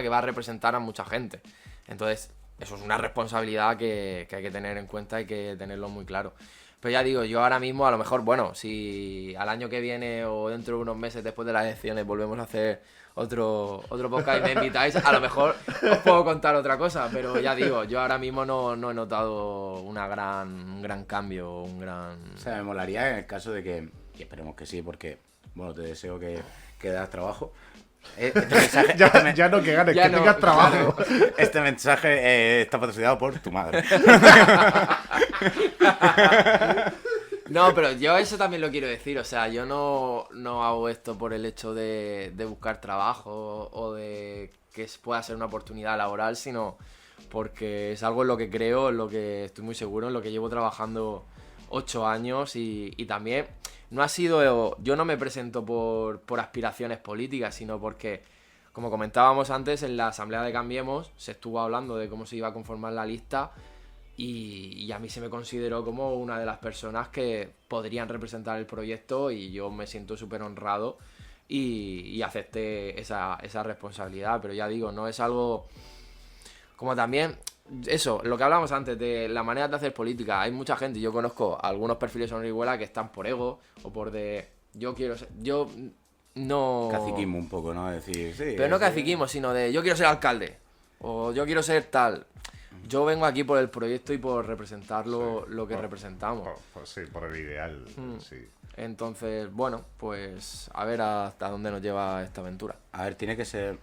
que va a representar a mucha gente. Entonces, eso es una responsabilidad que hay que tener en cuenta y que tenerlo muy claro. Pero ya digo, yo ahora mismo, a lo mejor, bueno, si al año que viene o dentro de unos meses después de las elecciones volvemos a hacer otro podcast y me invitáis, a lo mejor os puedo contar otra cosa. Pero ya digo, yo ahora mismo no he notado un gran cambio, O sea, me molaría en el caso de que, y esperemos que sí, porque, bueno, te deseo que das trabajo. Este mensaje, Ya no que ganes, ya que no, tengas trabajo. este mensaje está patrocinado por tu madre. No, pero yo eso también lo quiero decir, o sea, yo no hago esto por el hecho de buscar trabajo o de que pueda ser una oportunidad laboral, sino porque es algo en lo que creo, en lo que estoy muy seguro, en lo que llevo trabajando 8 años y también no ha sido, yo no me presento por aspiraciones políticas, sino porque, como comentábamos antes, en la asamblea de Cambiemos se estuvo hablando de cómo se iba a conformar la lista y a mí se me consideró como una de las personas que podrían representar el proyecto y yo me siento súper honrado y acepté esa responsabilidad, pero ya digo, no es algo como también eso, lo que hablamos antes de la manera de hacer política. Hay mucha gente, yo conozco algunos perfiles en Orihuela que están por ego o por yo quiero ser, yo no... Caciquismo un poco, ¿no? Decir, sí. Pero no caciquismo, sino de yo quiero ser alcalde o yo quiero ser tal. Yo vengo aquí por el proyecto y por representar lo que representamos. Sí, por el ideal, sí. Entonces, bueno, pues a ver hasta dónde nos lleva esta aventura. A ver, tiene que ser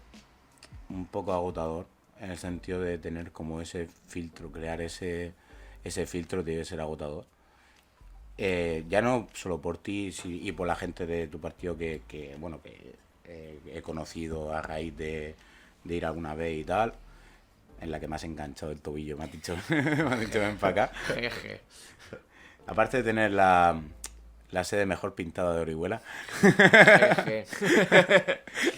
un poco agotador en el sentido de tener como ese filtro, crear ese filtro tiene que ser agotador. Ya no solo por ti y por la gente de tu partido que he conocido a raíz de ir alguna vez y tal, en la que me has enganchado el tobillo, me has dicho ven para acá. Aparte de tener la sede mejor pintada de Orihuela.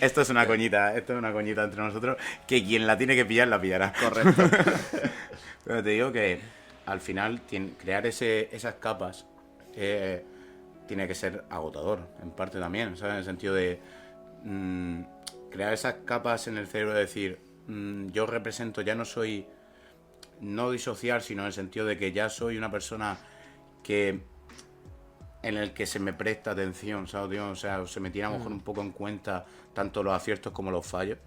Esto es una coñita entre nosotros, que quien la tiene que pillar la pillará. Correcto. Pero te digo que al final crear esas capas tiene que ser agotador, en parte también, ¿sabes? En el sentido de crear esas capas en el cerebro de decir, yo represento, ya no soy, no disociar, sino en el sentido de que ya soy una persona en el que se me presta atención, ¿sabes, tío? O sea, se me tiene a lo mejor un poco en cuenta tanto los aciertos como los fallos.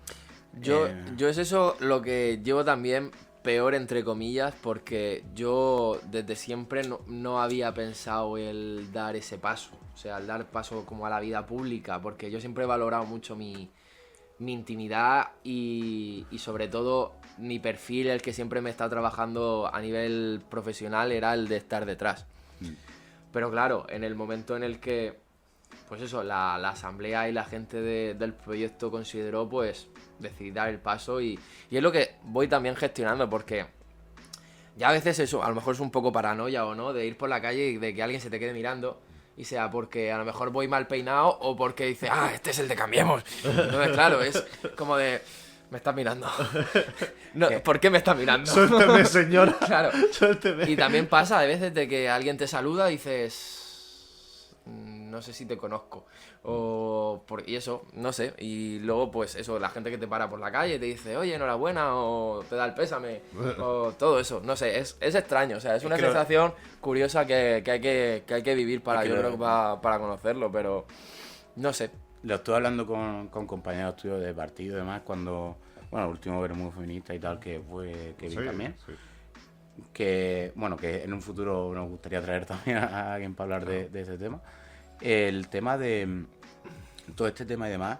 Yo es eso lo que llevo también peor, entre comillas, porque yo desde siempre no había pensado el dar ese paso, o sea, el dar paso como a la vida pública, porque yo siempre he valorado mucho mi intimidad y sobre todo mi perfil, el que siempre me está trabajando a nivel profesional, era el de estar detrás. Pero claro, en el momento en el que, pues eso, la asamblea y la gente del proyecto consideró, pues, decidir dar el paso y es lo que voy también gestionando, porque ya a veces eso, a lo mejor es un poco paranoia o no, de ir por la calle y de que alguien se te quede mirando, y sea porque a lo mejor voy mal peinado o porque dice, este es el de Cambiemos. Entonces, claro, es como de... Me estás mirando. No, ¿por qué me estás mirando? Suélteme, señora. Claro. Suélteme. Y también pasa a veces de que alguien te saluda y dices... No sé si te conozco. Y eso, no sé. Y luego, pues eso, la gente que te para por la calle te dice, oye, enhorabuena, o te da el pésame, o todo eso. No sé, es extraño. O sea, es una sensación curiosa que hay que vivir para conocerlo, pero no sé. Lo estuve hablando con compañeros tuyos de partido y demás, cuando, bueno, el último Bermú Feminista y tal, que vi también. Sí. Que, bueno, que en un futuro nos gustaría traer también a alguien para hablar de ese tema. El tema de todo este tema y demás,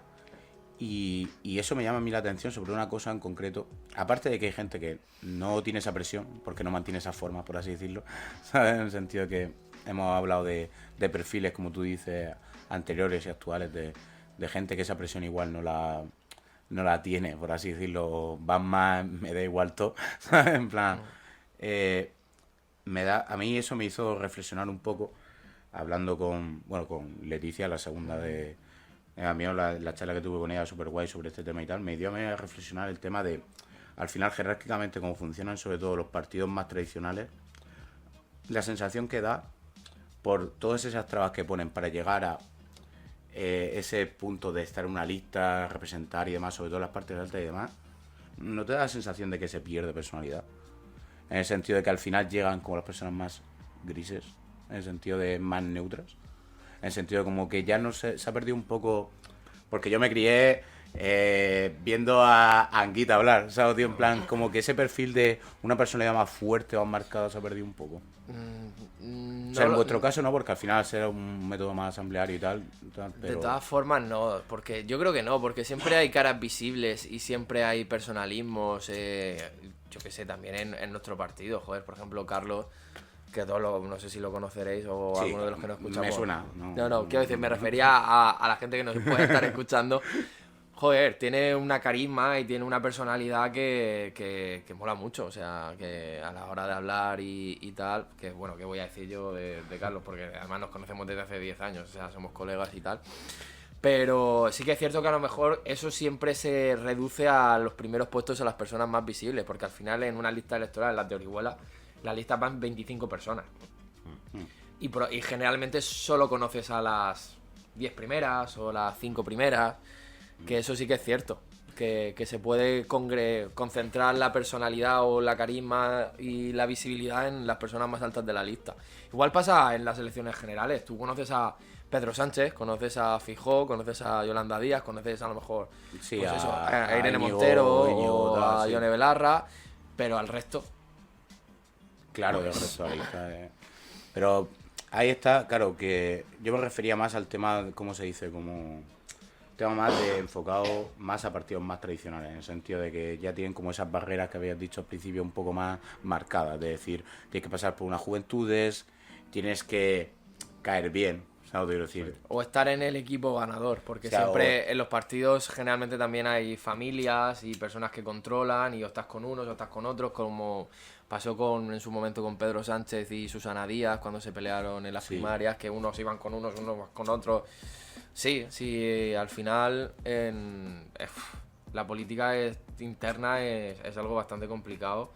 y eso me llama a mí la atención sobre una cosa en concreto, aparte de que hay gente que no tiene esa presión, porque no mantiene esa forma, por así decirlo, ¿sabes? En el sentido de que hemos hablado de perfiles, como tú dices, anteriores y actuales, de gente que esa presión igual no la tiene, por así decirlo, van más, me da igual todo, ¿sabes? En plan, a mí eso me hizo reflexionar un poco, hablando con Leticia, la segunda de amigo, la charla que tuve con ella súper guay sobre este tema y tal, me dio a reflexionar el tema de, al final, jerárquicamente, cómo funcionan sobre todo los partidos más tradicionales, la sensación que da por todas esas trabas que ponen para llegar a ese punto de estar en una lista, representar y demás, sobre todo las partes altas y demás, ¿no te da la sensación de que se pierde personalidad? En el sentido de que al final llegan como las personas más grises, en el sentido de más neutras, en el sentido de como que ya no se ha perdido un poco, porque yo me crié viendo a Anguita hablar, ¿sabes, tío? En plan, como que ese perfil de una personalidad más fuerte o más marcada se ha perdido un poco. O sea, en vuestro caso no, porque al final será un método más asambleario y tal, pero... De todas formas no, porque yo creo que no, porque siempre hay caras visibles y siempre hay personalismos, yo qué sé, también en nuestro partido, joder, por ejemplo, Carlos, que todos no sé si lo conoceréis o sí, alguno de los que nos escuchamos. Me suena. No, quiero decir, me refería a la gente que nos puede estar escuchando. Joder, tiene una carisma y tiene una personalidad que mola mucho, o sea, que a la hora de hablar y tal, que bueno, ¿qué voy a decir yo de Carlos? Porque además nos conocemos desde hace 10 años, o sea, somos colegas y tal. Pero sí que es cierto que a lo mejor eso siempre se reduce a los primeros puestos a las personas más visibles, porque al final en una lista electoral, las de Orihuela, La lista van 25 personas. Y generalmente solo conoces a las 10 primeras o las 5 primeras, que eso sí que es cierto. Que se puede concentrar la personalidad o la carisma y la visibilidad en las personas más altas de la lista. Igual pasa en las elecciones generales. Tú conoces a Pedro Sánchez, conoces a Feijóo, conoces a Yolanda Díaz, conoces a lo mejor Sí, pues eso, a Irene Íñigo, Montero Íñigo, o a sí. Ione Belarra, pero al resto... Claro, del resto de la lista. Pero ahí está, claro, que yo me refería más al tema, ¿cómo se dice? Como tema más de enfocado más a partidos más tradicionales, en el sentido de que ya tienen como esas barreras que habías dicho al principio un poco más marcadas, de decir, tienes que pasar por unas juventudes, tienes que caer bien, ¿sabes lo que quiero decir? O estar en el equipo ganador, porque O sea, siempre en los partidos generalmente también hay familias y personas que controlan y o estás con unos o estás con otros, como pasó en su momento con Pedro Sánchez y Susana Díaz cuando se pelearon en las Sí. primarias, que unos iban con unos con otros. Sí, al final la política interna es algo bastante complicado.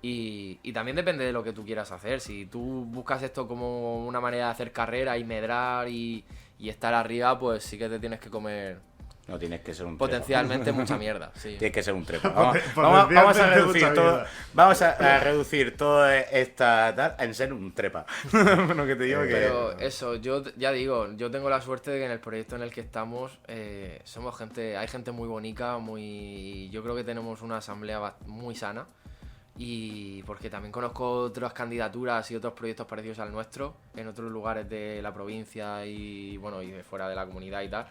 Y también depende de lo que tú quieras hacer. Si tú buscas esto como una manera de hacer carrera y medrar y estar arriba, pues sí que te tienes que comer No tienes que ser un potencialmente mucha mierda. Sí. Tienes que ser un trepa. Potencialmente Vamos a reducir mucha todo. mierda. Vamos a reducir toda esta tal en ser un trepa. Bueno, que te digo que. Pero eso, yo ya digo, yo tengo la suerte de que en el proyecto en el que estamos somos hay gente muy bonita, yo creo que tenemos una asamblea muy sana. Y porque también conozco otras candidaturas y otros proyectos parecidos al nuestro en otros lugares de la provincia y bueno, y de fuera de la comunidad y tal,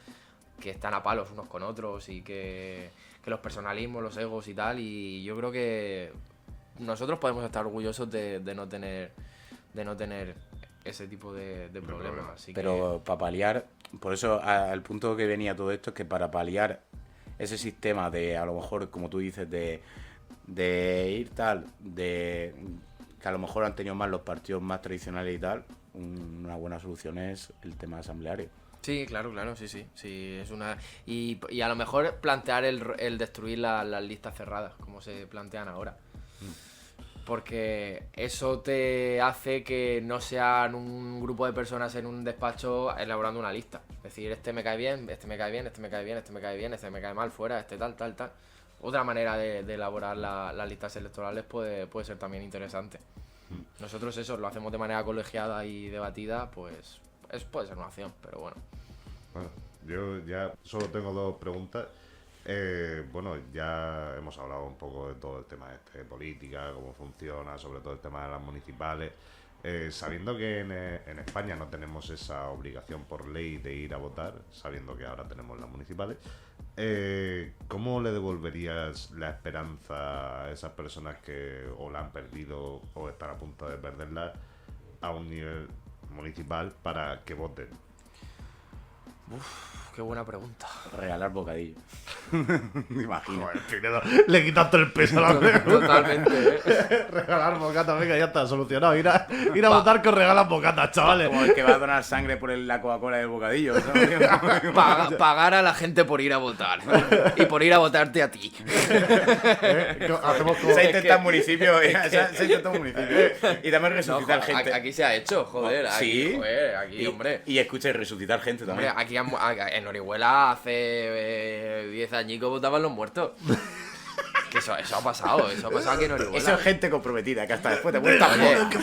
que están a palos unos con otros y que los personalismos, los egos y tal, y yo creo que nosotros podemos estar orgullosos de no tener ese tipo de problemas. Así Pero para paliar, por eso al punto que venía todo esto es que para paliar ese sistema de, a lo mejor, como tú dices, de ir tal, de que a lo mejor han tenido más los partidos más tradicionales y tal, una buena solución es el tema asambleario. Sí, claro, sí, es una... Y a lo mejor plantear el destruir las listas cerradas, como se plantean ahora. Porque eso te hace que no sean un grupo de personas en un despacho elaborando una lista. Es decir, este me cae bien, este me cae bien, este me cae bien, este me cae bien, este me cae mal, fuera, este tal. Otra manera de elaborar las listas electorales puede ser también interesante. Nosotros eso lo hacemos de manera colegiada y debatida, pues puede ser una opción, pero bueno. Bueno, yo ya solo tengo dos preguntas. Bueno, ya hemos hablado un poco de todo el tema de política, cómo funciona, sobre todo el tema de las municipales. Sabiendo que en España no tenemos esa obligación por ley de ir a votar, sabiendo que ahora tenemos las municipales, ¿cómo le devolverías la esperanza a esas personas que o la han perdido o están a punto de perderla a un nivel municipal para que voten? Qué buena pregunta. Regalar bocadillo. Me imagino. Joder, Pinedo, le quitas todo el peso a la pregunta. Totalmente, Regalar bocatas, venga, ya está solucionado. Ir a votar que regalan bocatas, chavales. Como el que va a donar sangre por la Coca-Cola del bocadillo. Pagar a la gente por ir a votar. Y por ir a votarte a ti. Hacemos como... Se intenta en municipio. Se intenta en municipio. Y también resucitar No, gente. Aquí se ha hecho, joder. ¿Sí? Aquí, hombre. Y escucha y resucitar gente Hombre, también. aquí en Orihuela hace 10 añicos votaban los muertos. Que eso ha pasado aquí en Orihuela. Eso es gente comprometida, que hasta después te vuelta Oye, loco.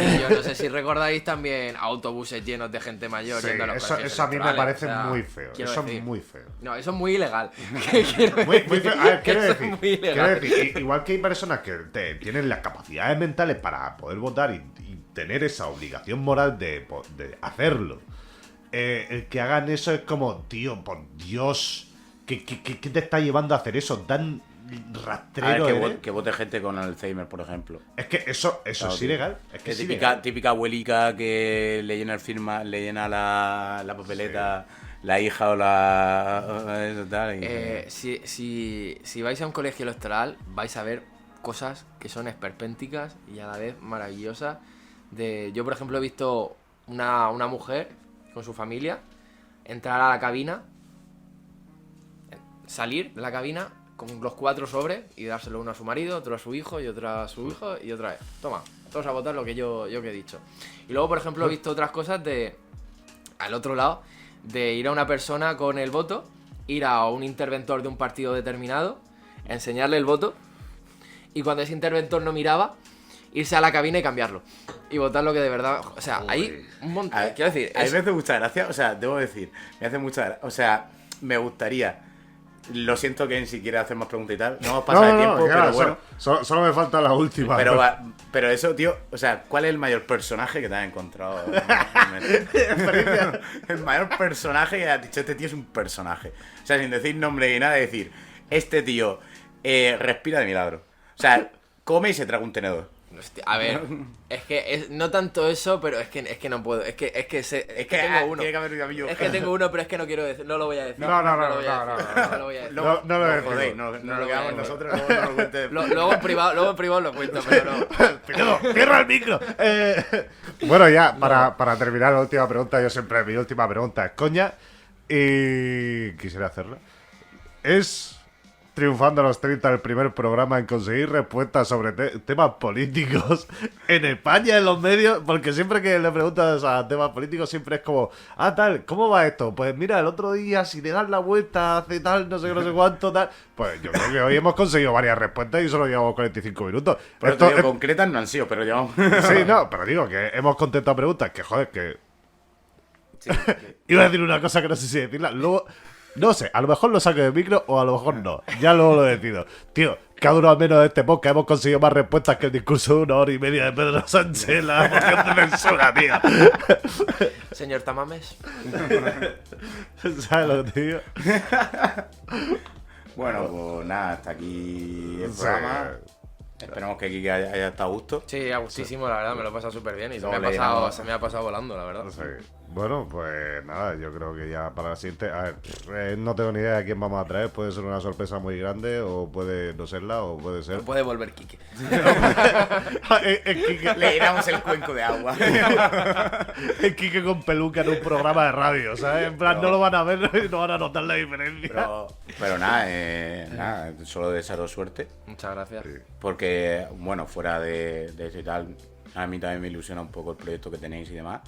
y yo no sé si recordáis también autobuses llenos de gente mayor Sí, yendo a los eso colegios a mí me electorales, parece o sea, muy feo. quiero Eso decir. es muy feo. No, eso es muy ilegal. Muy feo. A ver, quiero Eso es decir, muy ilegal. igual que hay personas que tienen las capacidades mentales para poder votar y tener esa obligación moral de hacerlo, el que hagan eso es como, tío, por Dios, ¿qué te está llevando a hacer eso tan rastrero? A ver, eres? que vote gente con Alzheimer, por ejemplo. Es que eso Claro, es tío. ilegal. Es que Es es ilegal. típica abuelica que le llena la papeleta, la hija o la... eso tal, y- Si vais a un colegio electoral, vais a ver cosas que son esperpénticas y a la vez maravillosas. Yo, por ejemplo, he visto una mujer con su familia entrar a la cabina, salir de la cabina con los 4 sobres y dárselo uno a su marido, otro a su hijo y otro a su hijo y otra vez. Toma, todos a votar lo que yo que he dicho. Y luego, por ejemplo, he visto otras cosas al otro lado, de ir a una persona con el voto, ir a un interventor de un partido determinado, enseñarle el voto y cuando ese interventor no miraba, irse a la cabina y cambiarlo. Y votar lo que de verdad... O sea, hay un montón... Quiero decir... A mí me hace mucha gracia, o sea, debo decir, me hace mucha gracia, o sea, me gustaría... Lo siento que ni siquiera hacer más preguntas y tal, no hemos pasado de tiempo, claro, pero bueno... Solo me falta la última. Pero eso, tío, o sea, ¿cuál es el mayor personaje que te has encontrado? El mayor personaje que has dicho, este tío es un personaje. O sea, sin decir nombre ni nada, decir, este tío respira de milagro. O sea, come y se traga un tenedor. Hostia, a ver, es que no tanto eso, pero es que no puedo. Es que tengo uno. Tiene que haber un amigo. Es que tengo uno, pero es que no quiero decir, no lo voy a decir. No lo voy a decir. No lo jodéis, no lo quedamos nosotros, luego no lo cuentes. Luego en privado lo cuento, pero no. ¡Cierra el micro! Bueno, ya, para terminar la última pregunta, mi última pregunta es coña y quisiera hacerla. ¿Es triunfando a los 30 el primer programa en conseguir respuestas sobre temas políticos en España, en los medios? Porque siempre que le preguntas a temas políticos siempre es como, tal, ¿cómo va esto? Pues mira, el otro día, si le das la vuelta, hace tal, no sé qué, no sé cuánto, tal. Pues yo creo que hoy hemos conseguido varias respuestas y solo llevamos 45 minutos. Pero concretas no han sido, pero llevamos... Sí, no, pero digo que hemos contestado preguntas que, joder, que... Sí, iba a decir una cosa que no sé si decirla. Luego, no sé, a lo mejor lo saco de micro o a lo mejor no. Ya luego lo decido. Tío, que ha durado menos de este podcast. Hemos conseguido más respuestas que el discurso de 1 hora y media de Pedro Sánchez en la moción de censura, tío. Señor Tamames. ¿Sabes lo que te digo? Bueno, pues nada, hasta aquí el programa. Esperamos que Kike haya estado a gusto. Sí, a gustísimo, la verdad, me lo he pasado súper bien y se me ha pasado volando, la verdad. Sí. Bueno, pues nada, yo creo que ya para la siguiente... A ver, no tengo ni idea de quién vamos a traer. Puede ser una sorpresa muy grande o puede no serla o puede ser... Puede volver Kike. Le damos el cuenco de agua. Es Kike con peluca en un programa de radio, ¿sabes? En plan, no lo van a ver y no van a notar la diferencia. Pero nada, solo desearos suerte. Muchas gracias. Sí. Porque, bueno, fuera de eso y tal, a mí también me ilusiona un poco el proyecto que tenéis y demás.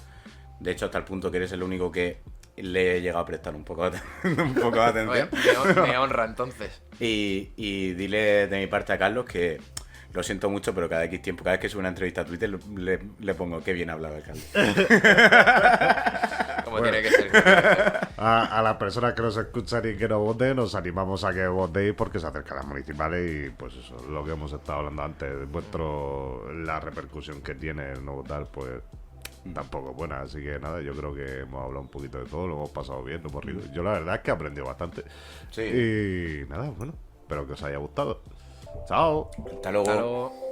De hecho, hasta el punto que eres el único que le he llegado a prestar un poco de atención. Oye, me honra, entonces. Y dile de mi parte a Carlos que lo siento mucho, pero cada X tiempo, cada vez que sube una entrevista a Twitter, le pongo qué bien ha hablado el Carlos. Como tiene que ser. A las personas que nos escuchan y que no voten, nos animamos a que votéis porque se acercan las municipales y pues eso, lo que hemos estado hablando antes, la repercusión que tiene el no votar, pues tampoco es buena, así que nada, yo creo que hemos hablado un poquito de todo, lo hemos pasado bien, lo hemos rido. Yo la verdad es que he aprendido bastante. Sí. Y nada, bueno, espero que os haya gustado. Chao. Hasta luego.